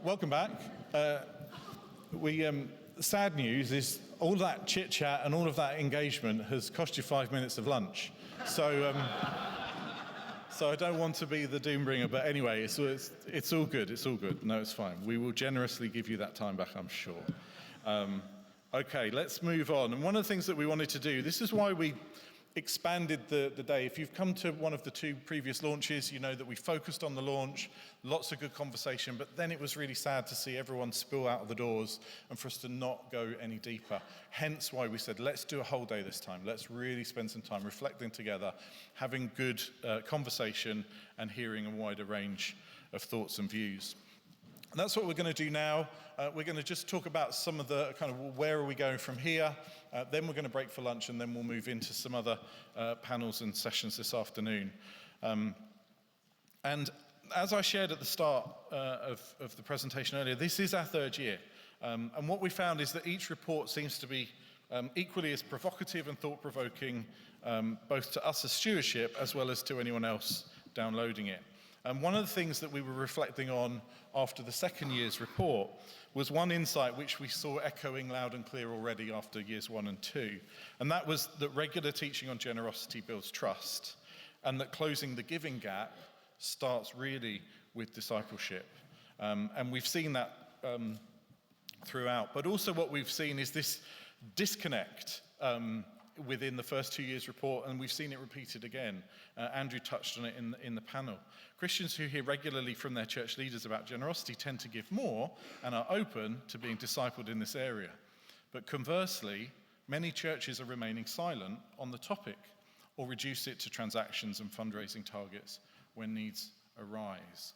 welcome back. Sad news is all that chit chat and all of that engagement has cost you 5 minutes of lunch. So I don't want to be the doom bringer, but anyway, it's all good. It's all good. No, it's fine. We will generously give you that time back, I'm sure. Okay, let's move on. And one of the things that we wanted to do, this is why we expanded the day. If you've come to one of the two previous launches, you know that we focused on the launch, lots of good conversation, but then it was really sad to see everyone spill out of the doors and for us to not go any deeper. Hence why we said, let's do a whole day this time. Let's really spend some time reflecting together, having good conversation and hearing a wider range of thoughts and views. And that's what we're going to do now. We're going to just talk about some of the kind of where are we going from here. Then we're going to break for lunch, and then we'll move into some other panels and sessions this afternoon. And as I shared at the start of the presentation earlier, this is our third year. And what we found is that each report seems to be equally as provocative and thought-provoking, both to us as stewardship as well as to anyone else downloading it. And one of the things that we were reflecting on after the second year's report was one insight which we saw echoing loud and clear already after years 1 and 2. And that was that regular teaching on generosity builds trust, and that closing the giving gap starts really with discipleship. And we've seen that throughout. But also what we've seen is this disconnect within the first 2 years' report, and we've seen it repeated again. Andrew touched on it in the panel. Christians who hear regularly from their church leaders about generosity tend to give more and are open to being discipled in this area. But conversely, many churches are remaining silent on the topic or reduce it to transactions and fundraising targets when needs arise.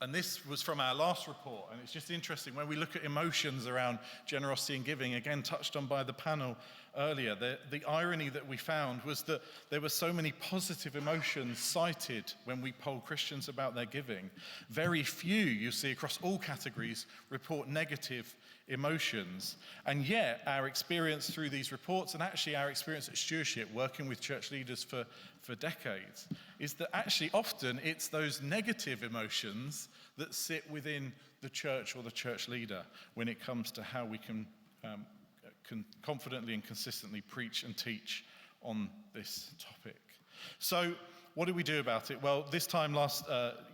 And this was from our last report, and it's just interesting when we look at emotions around generosity and giving, again touched on by the panel earlier. The irony that we found was that there were so many positive emotions cited when we polled Christians about their giving. Very few, you see, across all categories, report negative emotions. And yet our experience through these reports, and actually our experience at Stewardship, working with church leaders for decades, is that actually often it's those negative emotions that sit within the church or the church leader when it comes to how we can confidently and consistently preach and teach on this topic. So what did we do about it? Well, this time last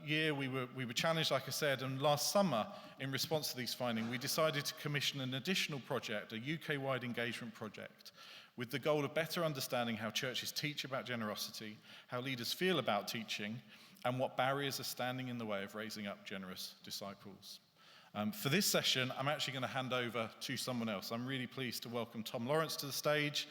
year we were challenged, like I said, and last summer, in response to these findings, we decided to commission an additional project, a UK-wide engagement project, with the goal of better understanding how churches teach about generosity, how leaders feel about teaching, and what barriers are standing in the way of raising up generous disciples. For this session, I'm actually going to hand over to someone else. I'm really pleased to welcome Tom Lawrence to the stage.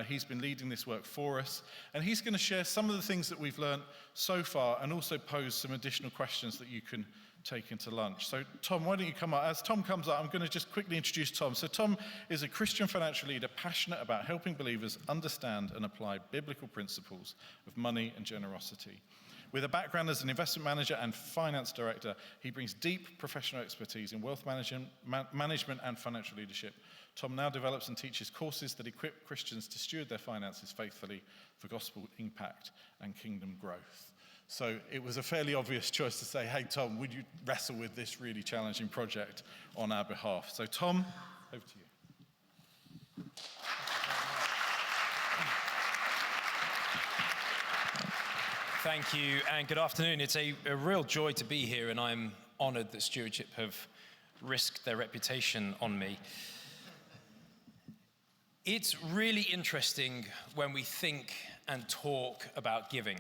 He's been leading this work for us, and he's going to share some of the things that we've learned so far and also pose some additional questions that you can take into lunch. So Tom, why don't you come up? As Tom comes up, I'm going to just quickly introduce Tom. So Tom is a Christian financial leader passionate about helping believers understand and apply biblical principles of money and generosity. With a background as an investment manager and finance director, he brings deep professional expertise in wealth management and financial leadership. Tom now develops and teaches courses that equip Christians to steward their finances faithfully for gospel impact and kingdom growth. So it was a fairly obvious choice to say, hey, Tom, would you wrestle with this really challenging project on our behalf? So Tom, over to you. Thank you, and good afternoon. It's a real joy to be here, and I'm honored that Stewardship have risked their reputation on me. It's really interesting when we think and talk about giving.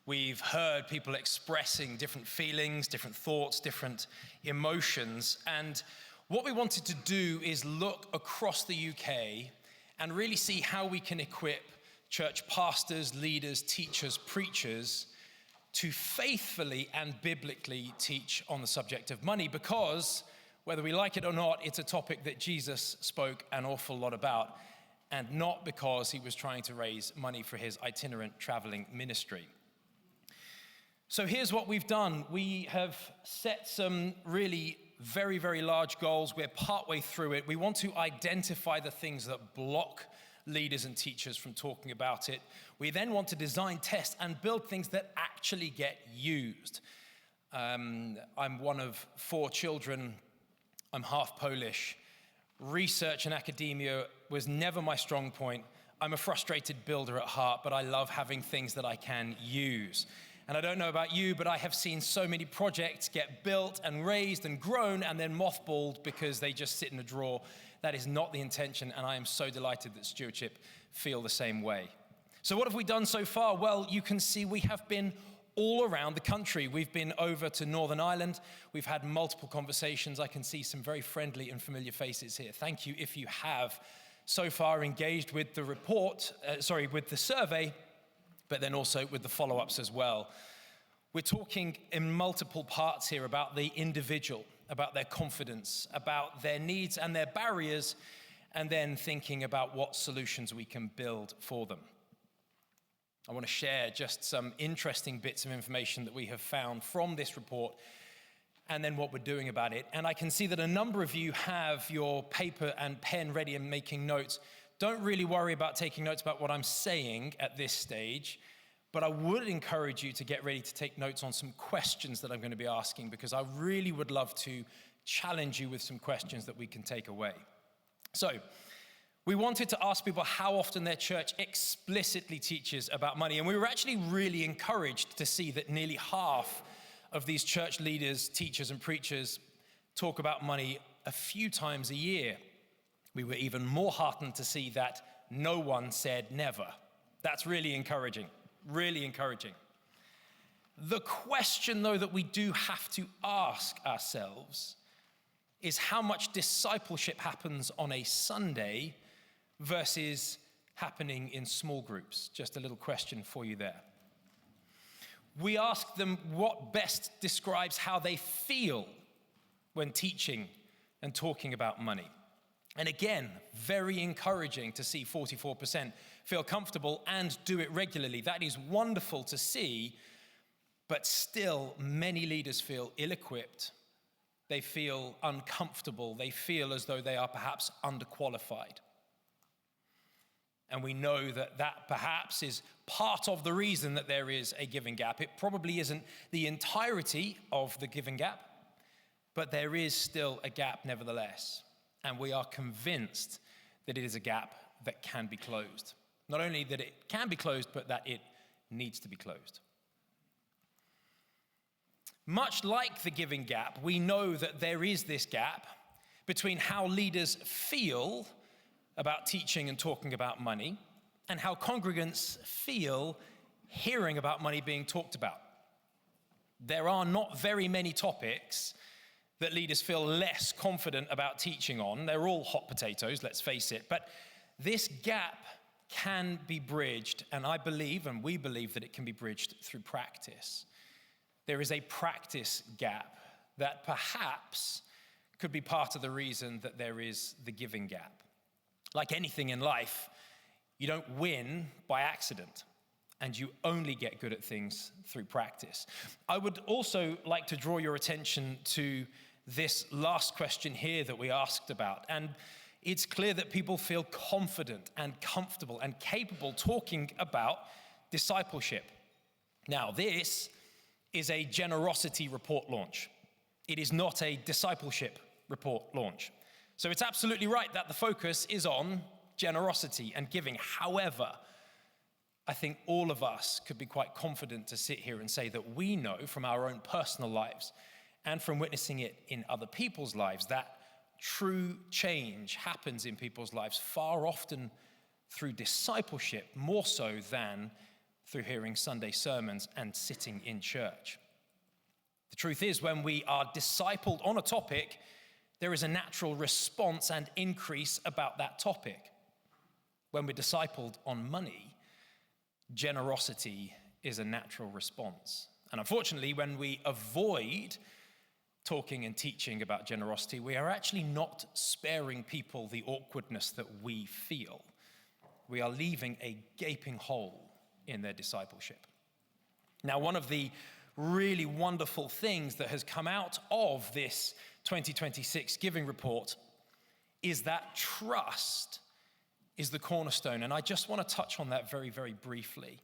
We've heard people expressing different feelings, different thoughts, different emotions, and what we wanted to do is look across the UK and really see how we can equip church pastors, leaders, teachers, preachers to faithfully and biblically teach on the subject of money, because whether we like it or not, it's a topic that Jesus spoke an awful lot about, and not because he was trying to raise money for his itinerant traveling ministry. So here's what we've done. We have set some really very, very large goals. We're partway through it. We want to identify the things that block leaders and teachers from talking about it. We then want to design, test, and build things that actually get used. I'm one of 4 children. I'm half Polish. Research and academia was never my strong point. I'm a frustrated builder at heart, but I love having things that I can use. And I don't know about you, but I have seen so many projects get built and raised and grown and then mothballed because they just sit in a drawer. That is not the intention, and I am so delighted that Stewardship feel the same way. So what have we done so far? Well, you can see we have been all around the country. We've been over to Northern Ireland. We've had multiple conversations. I can see some very friendly and familiar faces here. Thank you if you have so far engaged with the with the survey, but then also with the follow-ups as well. We're talking in multiple parts here about the individual, about their confidence, about their needs and their barriers, and then thinking about what solutions we can build for them. I want to share just some interesting bits of information that we have found from this report and then what we're doing about it. And I can see that a number of you have your paper and pen ready and making notes. Don't really worry about taking notes about what I'm saying at this stage, but I would encourage you to get ready to take notes on some questions that I'm going to be asking, because I really would love to challenge you with some questions that we can take away. So, we wanted to ask people how often their church explicitly teaches about money, and we were actually really encouraged to see that nearly half of these church leaders, teachers, and preachers talk about money a few times a year. We were even more heartened to see that no one said never. That's really encouraging, really encouraging. The question, though, that we do have to ask ourselves is how much discipleship happens on a Sunday versus happening in small groups. Just a little question for you there. We asked them what best describes how they feel when teaching and talking about money. And again, very encouraging to see 44% feel comfortable and do it regularly. That is wonderful to see, but still many leaders feel ill-equipped. They feel uncomfortable. They feel as though they are perhaps underqualified. And we know that that perhaps is part of the reason that there is a giving gap. It probably isn't the entirety of the giving gap, but there is still a gap nevertheless. And we are convinced that it is a gap that can be closed. Not only that it can be closed, but that it needs to be closed. Much like the giving gap, we know that there is this gap between how leaders feel about teaching and talking about money, and how congregants feel hearing about money being talked about. There are not very many topics that leaders feel less confident about teaching on. They're all hot potatoes, let's face it. But this gap can be bridged, and I believe, and we believe, that it can be bridged through practice. There is a practice gap that perhaps could be part of the reason that there is the giving gap. Like anything in life, you don't win by accident, and you only get good at things through practice. I would also like to draw your attention to this last question here that we asked about. And it's clear that people feel confident and comfortable and capable talking about discipleship. Now, this is a generosity report launch. It is not a discipleship report launch. So it's absolutely right that the focus is on generosity and giving. However, I think all of us could be quite confident to sit here and say that we know from our own personal lives and from witnessing it in other people's lives that true change happens in people's lives far often through discipleship, more so than through hearing Sunday sermons and sitting in church. The truth is, when we are discipled on a topic, there is a natural response and increase about that topic. When we're discipled on money, generosity is a natural response. And unfortunately, when we avoid talking and teaching about generosity, we are actually not sparing people the awkwardness that we feel. We are leaving a gaping hole in their discipleship. Now, one of the really wonderful things that has come out of this 2026 giving report is that trust is the cornerstone. And I just want to touch on that very, very briefly.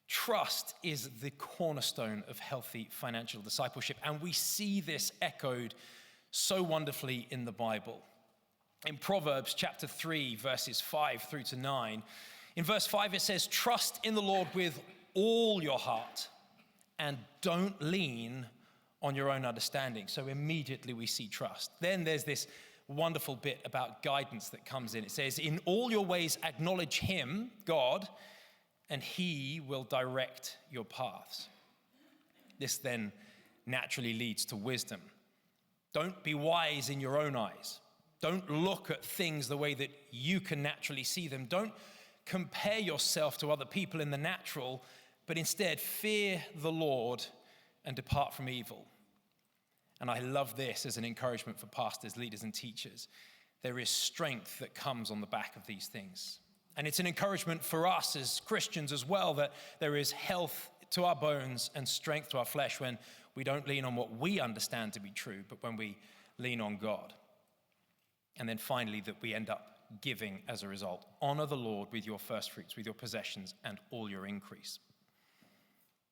Trust is the cornerstone of healthy financial discipleship, and we see this echoed so wonderfully in the Bible. In Proverbs chapter 3, verses 5 through to 9, in verse 5 it says, "Trust in the Lord with all your heart and don't lean on your own understanding." So immediately we see trust. Then there's this wonderful bit about guidance that comes in. It says, "In all your ways acknowledge him," God, "and he will direct your paths." This then naturally leads to wisdom. Don't be wise in your own eyes. Don't look at things the way that you can naturally see them. Don't compare yourself to other people in the natural, but instead fear the Lord and depart from evil. And I love this as an encouragement for pastors, leaders, and teachers. There is strength that comes on the back of these things. And it's an encouragement for us as Christians as well, that there is health to our bones and strength to our flesh when we don't lean on what we understand to be true, but when we lean on God. And then finally, that we end up giving as a result. Honor the Lord with your first fruits, with your possessions, and all your increase.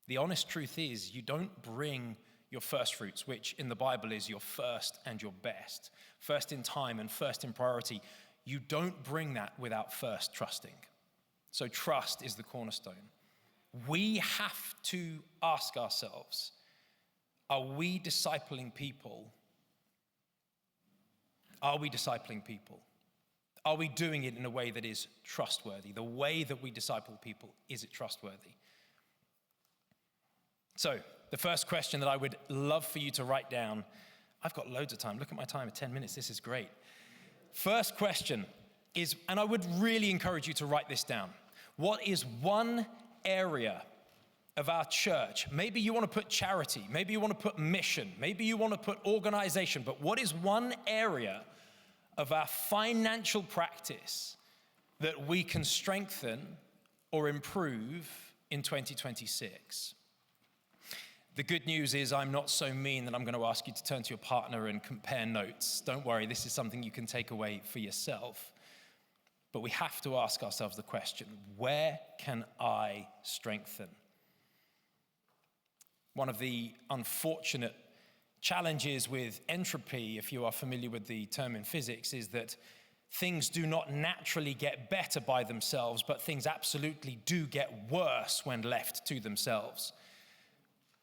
The honest truth is, you don't bring your first fruits, which in the Bible is your first and your best, first in time and first in priority. You don't bring that without first trusting. So trust is the cornerstone. We have to ask ourselves, are we discipling people? Are we discipling people? Are we doing it in a way that is trustworthy? The way that we disciple people, is it trustworthy? So, the first question that I would love for you to write down, I've got loads of time. Look at my time at 10 minutes. This is great. First question is, and I would really encourage you to write this down. What is one area of our church? Maybe you want to put charity. Maybe you want to put mission. Maybe you want to put organization. But what is one area of our financial practice that we can strengthen or improve in 2026? The good news is I'm not so mean that I'm going to ask you to turn to your partner and compare notes. Don't worry, this is something you can take away for yourself. But we have to ask ourselves the question, where can I strengthen? One of the unfortunate challenges with entropy, if you are familiar with the term in physics, is that things do not naturally get better by themselves, but things absolutely do get worse when left to themselves.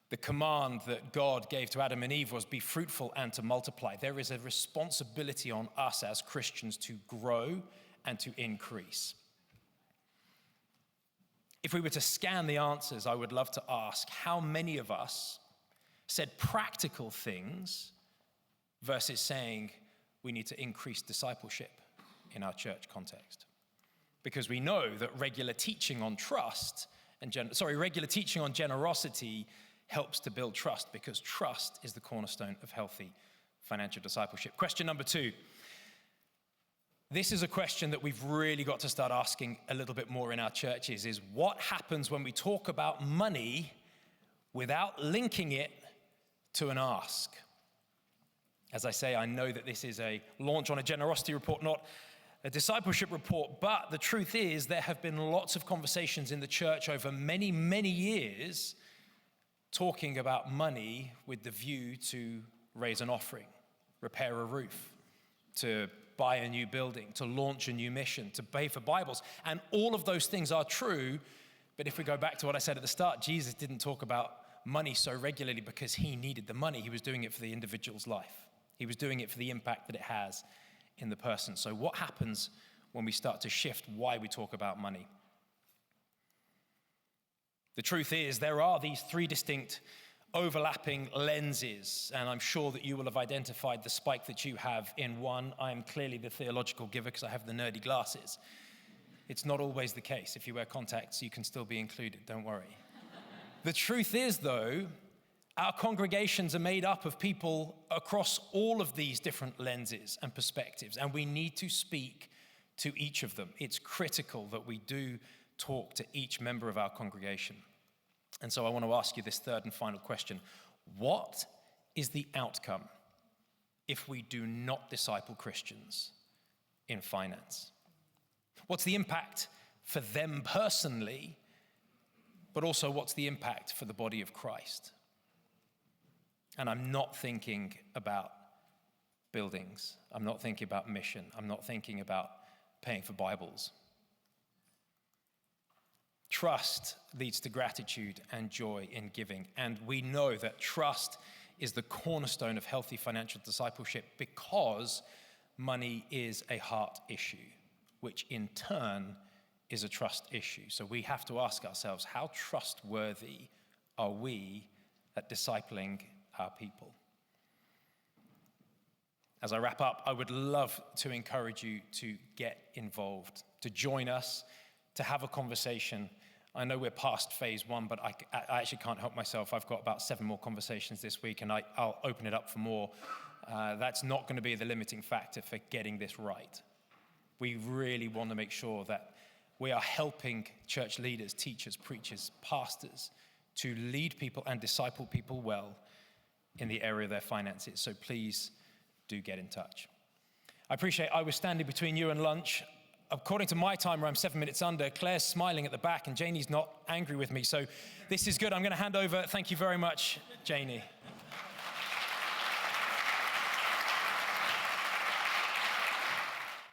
The command that God gave to Adam and Eve was, be fruitful and to multiply. There is a responsibility on us as Christians to grow and to increase. If we were to scan the answers, I would love to ask, how many of us said practical things versus saying we need to increase discipleship in our church context? Because we know that regular teaching on generosity helps to build trust, because trust is the cornerstone of healthy financial discipleship. Question number 2. This is a question that we've really got to start asking a little bit more in our churches, is what happens when we talk about money without linking it to an ask? As I say, I know that this is a launch on a generosity report, not a discipleship report, but the truth is there have been lots of conversations in the church over many, many years talking about money with the view to raise an offering, repair a roof, to buy a new building, to launch a new mission, to pay for Bibles. And all of those things are true, but if we go back to what I said at the start, Jesus didn't talk about money so regularly because he needed the money. He was doing it for the individual's life. He was doing it for the impact that it has in the person. So what happens when we start to shift why we talk about money? The truth is, there are these 3 distinct overlapping lenses, and I'm sure that you will have identified the spike that you have in one. I am clearly the theological giver because I have the nerdy glasses. It's not always the case. If you wear contacts, you can still be included, don't worry. The truth is, though, our congregations are made up of people across all of these different lenses and perspectives, and we need to speak to each of them. It's critical that we do talk to each member of our congregation. And so I want to ask you this third and final question. What is the outcome if we do not disciple Christians in finance? What's the impact for them personally but also what's the impact for the body of Christ? And I'm not thinking about buildings. I'm not thinking about mission. I'm not thinking about paying for Bibles. Trust leads to gratitude and joy in giving. And we know that trust is the cornerstone of healthy financial discipleship because money is a heart issue, which in turn is a trust issue. So we have to ask ourselves, how trustworthy are we at discipling our people? As I wrap up, I would love to encourage you to get involved, to join us, to have a conversation. I know we're past phase 1, but I actually can't help myself. I've got about 7 more conversations this week, and I'll open it up for more. That's not going to be the limiting factor for getting this right. We really want to make sure that we are helping church leaders, teachers, preachers, pastors to lead people and disciple people well in the area of their finances. So please do get in touch. I appreciate I was standing between you and lunch. According to my timer, I'm 7 minutes under. Claire's smiling at the back, and Janie's not angry with me. So this is good. I'm going to hand over. Thank you very much, Janie.